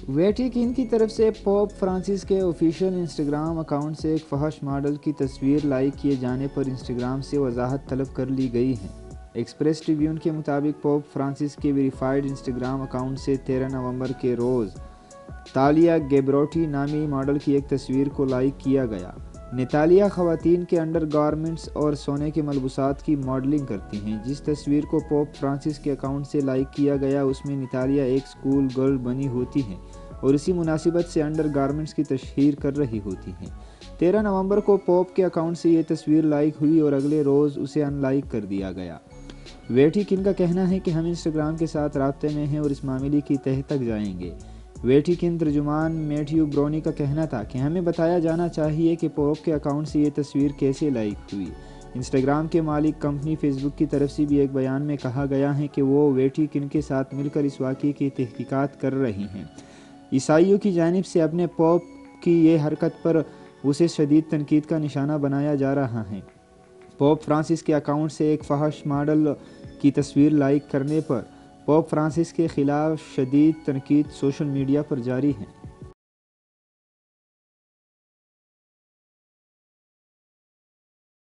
Vatican کی طرف سے پوپ فرانسس کے آفیشیل انسٹاگرام اکاؤنٹ سے ایک فحش ماڈل کی تصویر لائک کیے جانے پر انسٹاگرام سے وضاحت طلب کر لی گئی ہے۔ ایکسپریس ٹریبیون کے مطابق پوپ فرانسس کے ویریفائیڈ انسٹاگرام اکاؤنٹ سے 13 نومبر کے روز تالیا گیبروٹی نامی ماڈل کی ایک تصویر کو لائک کیا گیا۔ نتالیا خواتین کے انڈر گارمنٹس اور سونے کے ملبوسات کی ماڈلنگ کرتی ہیں۔ جس تصویر کو پوپ فرانسس کے اکاؤنٹ سے لائک کیا گیا اس میں نتالیا ایک اسکول گرل بنی ہوتی ہیں اور اسی مناسبت سے انڈر گارمنٹس کی تشہیر کر رہی ہوتی ہیں۔ 13 نومبر کو پوپ کے اکاؤنٹ سے یہ تصویر لائک ہوئی اور اگلے روز اسے ان لائک کر دیا گیا۔ ویٹیکن کا کہنا ہے کہ ہم انسٹاگرام کے ساتھ رابطے میں ہیں اور اس معاملے کی تہہ تک جائیں گے۔ ویٹیکن ترجمان میٹھیو برونی کا کہنا تھا کہ ہمیں بتایا جانا چاہیے کہ پوپ کے اکاؤنٹ سے یہ تصویر کیسے لائک ہوئی۔ انسٹاگرام کے مالک کمپنی فیس بک کی طرف سے بھی ایک بیان میں کہا گیا ہے کہ وہ ویٹیکن کے ساتھ مل کر اس واقعے کی تحقیقات کر رہی ہیں۔ عیسائیوں کی جانب سے اپنے پوپ کی یہ حرکت پر اسے شدید تنقید کا نشانہ بنایا جا رہا ہے۔ پوپ فرانسس کے اکاؤنٹ سے ایک فحش ماڈل کی تصویر لائک کرنے پر پوپ فرانسس کے خلاف شدید تنقید سوشل میڈیا پر جاری ہے۔